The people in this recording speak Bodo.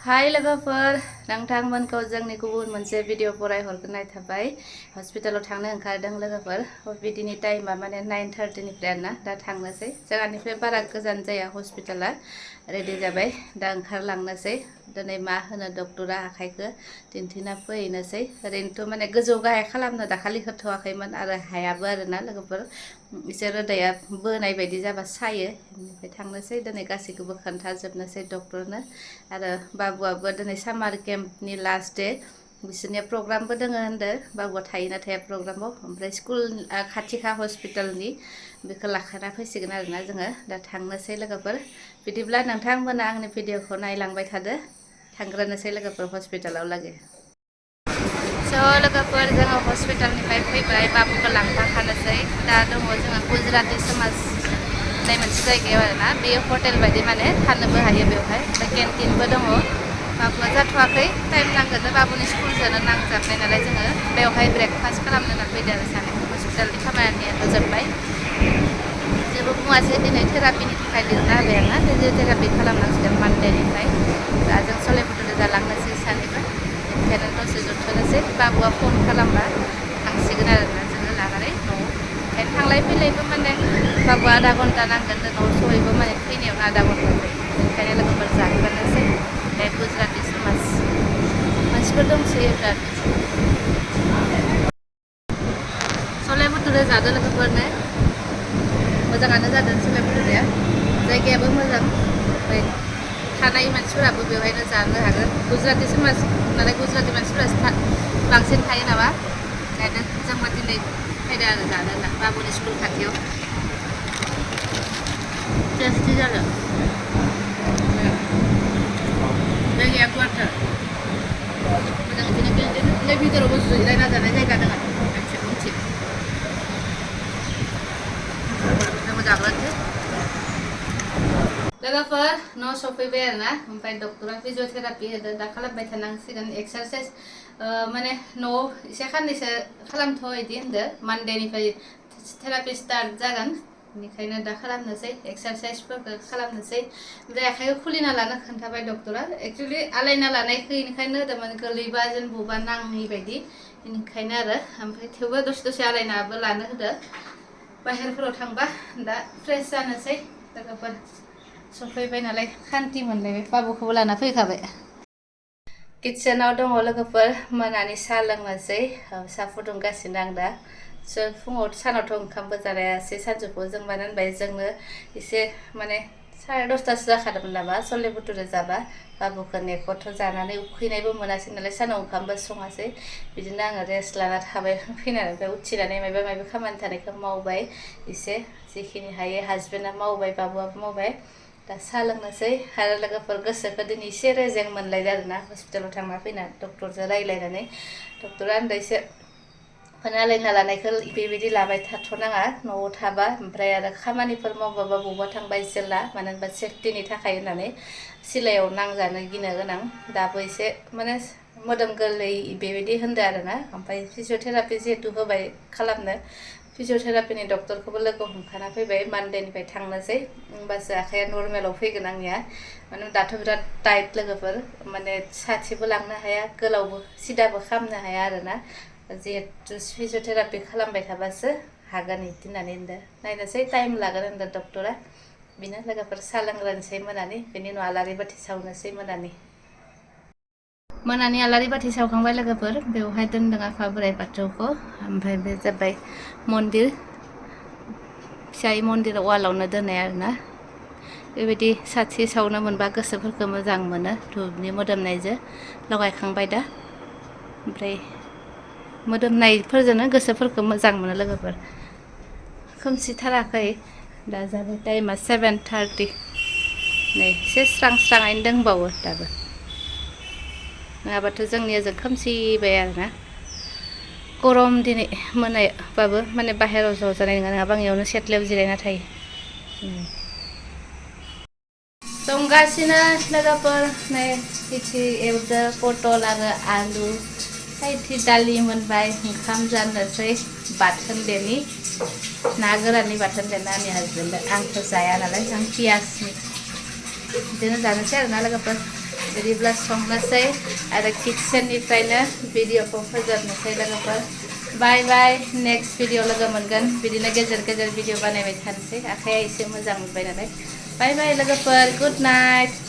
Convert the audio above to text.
हाय लोगोफोर नोंथांमोनखौ जोंनि गुबुन मोनसे भिडिअ फरायहरग्रोनाय थाबाय हस्पिटालाव थांनो ओंखारदों लोगोफोर बिदिनि टाइमा माने 9:30निफ्राय आरोना दा थांनोसै जोंहानिफ्राय बारा गोजान जाया हस्पिटाला रेडि जाबाय दा ओंखारलांनोसै दिनै मा होनो डक्टरा आखाइखौ दिन्थिना फैनोसै ओरैनोथ' माने गोजौ गाहाय खालामनो दाखालि होथ'वाखैमोन आरो हायाबो आरोना लोगोफोर एसे रोदाया बोनाय बायदि जाबा सायो बेनिफ्राय थांनोसै दिनै गासैखौबो खोन्थाजोबनोसै डक्टरनो आरो बाबुआबो दिनै सामार केम्पनि लास्ट डे बिसोरनिया प्रग्रामबो दोङो होनदो बाबुआ थायोना थाया प्रग्रामाव ओमफ्राय स्कुल खाथिखा हस्पिटालनि बेखौ लाखाना फैसिगोन आरोना जोङो दा थांनोसै लोगोफोर बिदिब्ला नोंथांमोना आंनि भिडिअखौ नायलांबाय थादो थांग्रोनोसै लोगोफोर हस्पिटालाव लागै स' लोगोफोर जोङो हस्पिटालनिफ्राय फैबाय बाबुखौ लांफाखानोसै दा दङ जोङो गुजराती समाज होननाय मोनसे जायगायाव आरोना बेयो हटेल बायदि माने थानोबो हायो बेवहाय ओमफ्राय केन्टिनबो दङ बाबुआ जाथ'वाखै टाइम नांगोन बाबुनि स्कुलजोंनो नांजाबनाय नालाय जोङो बेवहाय ब्रेकफास्ट खालामनो होनना फैदो आरो सानैबो हस्पिटालनि खामानियाथ' जोब्बाय जेबो बुङासै दिनै थेरापिनि थाखाय लिरना होबाय आरोना फिजिय'थेरापि खालामनांसिगोन मानडेनिफ्राय दा जों सलायबुथुजों जालांनोसै सानैबो ओंखायनो दसे जथ'नोसै बाबुआ फन खालामबा थांसिगोन आरोना जोङो लानानै न'आव ओंखायनो थांलाय फैलायबो माने बाबुआ आधा घन्टा नांगोन न'आव सहैबो माने फैनायावनो आधा घन्टा जायो ओंखायनो लोगोफोर जाग्रोनोसै बे गुजराती समाज मानसिफोर दंसोयो बिराद सलायबुथुजों जादों लोगोफोरनो मोजाङानो जादों सलायबुथुजोया जायगायाबो मोजां ओमफ्राय थानाय मानसिफोराबो बेवहायनो जानो हागोन गुजराती समाज नालाय गुजराती मानसिफोरासो बांसिन थायो नामा ओंखायनो जोंबो दिनै फैदों आरो जानो होनना बाबुनि स्कुल खाथियाव टेस्टि जादों जायगाया गुवारथार मोजां बिदिनो केन्टिन भितरावबो जिरायना जानाय जायगा दङ उनथिं जोंबो जाग्रोनोसै लोगोफोर न' सफैबाय आरोना ओमफ्राय डक्टरा फिजिय'थेरापि होदो दा खालामबाय थानांसिगोन एक्सारसाइज माने न'आव एसे साननैसो खालामथ' इदि होनदो मानडेनिफ्राय थेरापि स्टार्ट जागोन बेनिखायनो दा खालामनोसै एक्सारसाइसफोरखौ खालामनोसै ओमफ्राय आखाइखौ खुलिना लानो खोन्थाबाय डक्टरा एक्सुवेलि आलायना लानायखौ बेनिखायनो होदोंमोन गोलैबा जेन बबा नाङि बायदि बेनिखायनो आरो ओमफ्राय थेवबो दसे दसे आलायनाबो लानो होदो बाहेरफोराव थांबा दा फ्रेस जानोसै लोगोफोर सफैबाय नालाय खान्थि मोनलायबाय बाबुखौबो लाना फैखाबाय किटसेनाव दङ लोगोफोर मोनानि साहा लोंनोसै साहा फुदुंगासिनो आं दा फुङाव सानावथ' ओंखामबो जालायासै सानजौफुआव जों मानो होनबाय जोंनो एसे माने 10:30 जाखादोंमोन नामा सलायबुथुजों जाबा बाबुखौ नेख'थ' जानानै उखैनायबो मोनासै नालाय सानाव ओंखामबो सङासै बिदिनो आङो रेस्ट लाना थाबाय फैनानै ओमफ्राय उथिनानै माबा खामानि थानायखौ मावबाय एसे जिखिनि हायो हासबेन्डआ मावबाय बाबुआबो मावबाय दा साहा लोंनोसै आरो लोगोफोर गोसोखौ दिनै एसे रेजें मोनलायदो आरोना हस्पिटालाव थांना फैना डक्टरजों रायज्लायनानै डक्टरा होनदों एसे आलायना लानायखौ बेबायदि लाबाय थाथ'नाङा न'आव थाबा ओमफ्राय आरो खामानिफोर मावबाबा बबावबा थांबा एसे ला मानो होनबा सेफटिनि थाखाय होननानै सिलायाव नांजानो गिनो गोनां दाबो एसे माने मोदोम गोरलै बेबायदि होनदों आरोना ओमफ्राय फिजिय'थेरापि जिहेतु होबाय खालामनो फिजिय'थेरापिनि डक्टरखौबो लोगो हमखाना फैबाय मानडेनिफ्राय थांनोसै होमबासो आखाइया नर्मेलाव फैगोन आंनिया माने दाथ' बिराद टाइट लोगोफोर माने साथिबो लांनो हाया गोलावबो सिदाबो खालामनो हाया आरोना जिहेतु फिजिय'थेरापि खालामबाय थाबासो हागोन बिदि होननानै होनदों नायनोसै टाइम लागोन होनदों डक्टरा बेनो लोगोफोर साहा लोंग्रोनोसै मोनानि बेनि उनाव आलारि बाथि सावनोसै मोनानि आलारि बाथि सावखांबाय लोगोफोर बेवहाय दोनदों आफा बोराइ बाथौखौ ओमफ्राय बे जाबाय मन्दिर फिसायै मन्दिर वालावनो दोननाय आरोना बेबायदि साथि सावनो मोनबा गोसोफोरखौ मोजां मोनो धुपनि मोदोमनायजों लगायखांबाय दा ओमफ्राय मोदोमनायफोरजोंनो गोसोफोरखौ मोजां मोनो लोगोफोर खोमसिथाराखै दा जाबाय टाइमा 7:30 नै एसे स्रां स्राङैनो दंबावो दाबो नङाबाथ' जोंनि ओजों खोमसिबाय आरोना गरम दिनै मोनाबाबो माने बाहेरायाव ज' जानाय नङा नङाबा आंनियावनो सेथ्लायाव जिरायना थायो संगासिनो लोगोफोर नै इथि एवदो पटल आरो आलु इथि दालि मोनबाय ओंखाम जानोसै बाथोन देनि ना गोराननि बाथोन देना आंनि हासबेन्डआ आंथ' जाया नालाय आं पियासनि बिदिनो जानोसै आरोना लोगोफोर बिदिब्ला संनोसै आरो किटचेननिफ्रायनो भिडिअखौ फोजोबनोसै लोगोफोर बाय बाय नेक्स्ट भिडिअ लोगो मोनगोन बिदिनो गेजेर गेजेर भिडिअ बानायबाय थानोसै आखाइया एसे मोजां मोनबाय नालाय बाय बाय लोगोफोर गुड नाइट